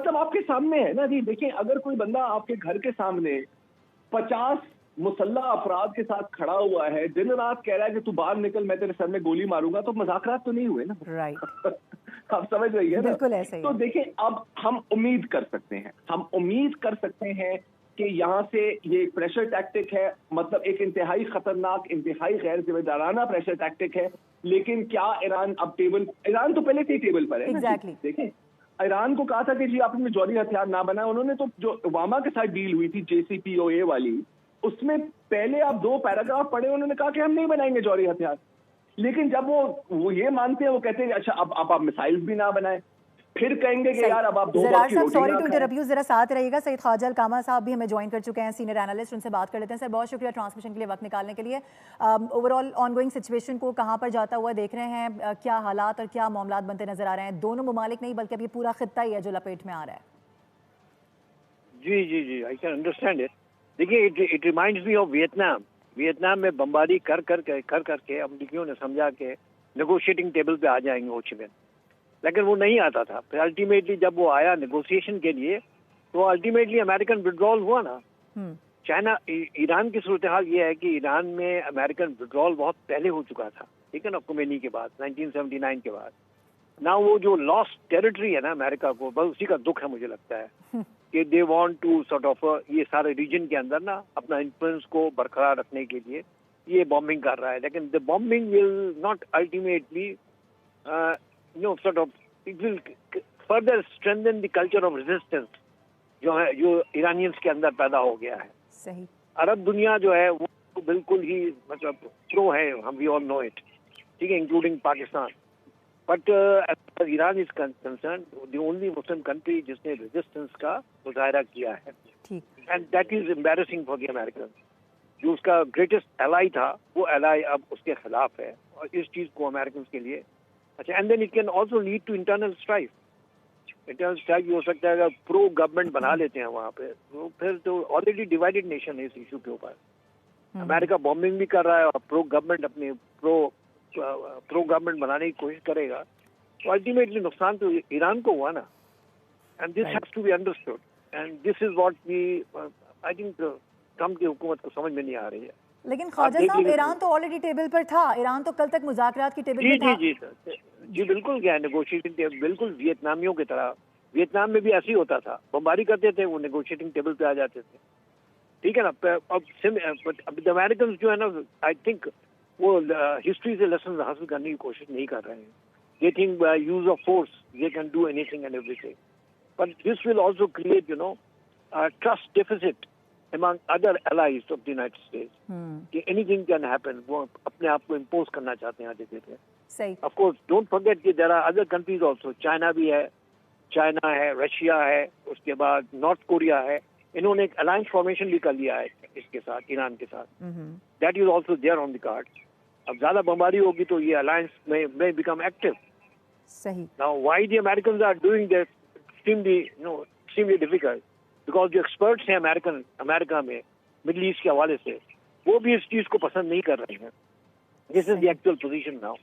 मतलब आपके सामने है ना जी। देखिए, अगर कोई बंदा आपके घर के सामने 50 मुसल्लह अफराद के साथ खड़ा हुआ है, दिन रात कह रहा है कि तू बाहर निकल, मैं तेरे सर में गोली मारूंगा, तो मजाकरात तो नहीं हुए ना। राइट। आप समझ रही है ना? बिल्कुल ऐसे ही तो है। देखिए, अब हम उम्मीद कर सकते हैं, हम उम्मीद कर सकते हैं कि यहाँ से ये प्रेशर टैक्टिक है, मतलब एक इंतहाई खतरनाक, इंतहाई गैर जिम्मेदाराना प्रेशर टैक्टिक है। लेकिन क्या ईरान अब ईरान तो पहले से ही टेबल पर है ना जी। एग्जैक्टली। देखिए, ईरान को कहा था कि जी आप अपने जौहरी हथियार ना बनाए। उन्होंने तो जो ओबामा के साथ डील हुई थी JCPOA वाली, उसमें पहले आप 2 पैराग्राफ पढ़े, उन्होंने कहा कि हम नहीं बनाएंगे जौहरी हथियार। लेकिन जब वो ये मानते हैं, वो कहते हैं अच्छा अब आप मिसाइल्स भी ना बनाए, फिर कहेंगे कि यार अब आप 2 वक्त ज़रार की साहब, रोटी सॉरी ना टू खाएं। इंटरप्ट यू, जरा साथ रहिएगा। सईद ख्वाजा अल कामा साहब भी हमें ज्वाइन कर चुके हैं, सीनियर एनालिस्ट, उनसे बात कर लेते हैं। सर बहुत शुक्रिया ट्रांसमिशन के लिए वक्त निकालने के लिए। ओवरऑल ऑनगोइंग सिचुएशन को कहाँ पर जाता हुआ देख रहे हैं, क्या हालात और क्या मामला बनते नजर आ रहे हैं? दोनों ममालिक नहीं बल्कि अभी पूरा खित्ता ही है जो लपेट में आ रहा है। जी जी जी, आई कैन अंडरस्टैंड इट। देखिए, it reminds me of Vietnam. Vietnam में बमबारी कर करके अमरीकियों ने समझा के नेगोशिएटिंग टेबल पे आ जाएंगे हो चिमिन, लेकिन वो नहीं आता था। फिर अल्टीमेटली जब वो आया नेगोशिएशन के लिए, तो अल्टीमेटली अमेरिकन विड्रॉल हुआ ना। चाइना ईरान की सूरत हाल ये है कि ईरान में अमेरिकन विड्रॉल बहुत पहले हो चुका था, ठीक है ना, खुमैनी के बाद 1979 के बाद। ना वो जो लॉस्ट टेरिटरी है ना अमेरिका को, बस उसी का दुख है मुझे लगता है कि they want to sort of ये सारे रीजन के अंदर ना अपना इन्फ्लुएंस को बरकरार रखने के लिए ये बॉम्बिंग कर रहा है। लेकिन the bombing will not ultimately no sort of, it will further strengthen the culture of resistance जो है, जो ईरानियंस के अंदर पैदा हो गया है। सही। अरब दुनिया जो है वो बिल्कुल ही मतलब प्रो है, हम वी ऑल नो इट, ठीक है, including Pakistan. But Iran is concern the only Muslim country जिसने रेजिस्टेंस का मुजाहरा किया है, ठीक। And that is embarrassing for the American. जो उसका ग्रेटेस्ट एलाई था, वो एलाई अब उसके खिलाफ है, और इस चीज को अमेरिकन के लिए अच्छा। And then it can also lead to internal strife. Internal strike हो सकता है, अगर प्रो गवर्नमेंट बना लेते हैं वहाँ पे, तो फिर तो ऑलरेडी डिवाइडेड नेशन है इस इशू के ऊपर। अमेरिका बॉम्बिंग भी कर रहा है और प्रो गवर्नमेंट अपने प्रो गवर्नमेंट बनाने की कोशिश करेगा, तो अल्टीमेटली नुकसान तो ईरान को हुआ ना। And this has to be understood, and this is what we I think Trump की हुकूमत को समझ में नहीं आ रही है। लेकिन ख्वाजा साहब, ईरान तो ऑलरेडी टेबल पर था, ईरान तो कल तक मुज़ाकरात की टेबल पर था। जी जी जी बिल्कुल गया नेगोशिएटिंग टेबल, बिल्कुल वियतनामियों की तरह। वियतनाम में भी ऐसे ही होता था, बमबारी करते थे, वो नेगोशिएटिंग टेबल पे आ जाते थे, ठीक है ना। अब द अमेरिकन जो है ना, आई थिंक वो हिस्ट्री से लेसन हासिल करने की कोशिश नहीं कर रहे हैं। They think by use of force they can do anything and everything, but this will also create you know trust deficit among other allies of the United States, कि anything can happen। वो अपने आप को impose करना चाहते हैं आगे से। सही। Of course, don't forget कि there are other countries also। China भी है, चाइना है, रशिया है, उसके बाद नॉर्थ कोरिया है। इन्होंने एक अलायंस फॉर्मेशन भी कर लिया है इसके साथ, ईरान के साथ। That is also there on the card। अब ज्यादा बमबारी होगी तो ये अलायंस may become active। सही। Now why the Americans are doing this extremely difficult, because जो एक्सपर्ट्स हैं अमेरिका में मिडिल ईस्ट के हवाले से, वो भी इस चीज को पसंद नहीं कर रहे हैं। This is the actual position now.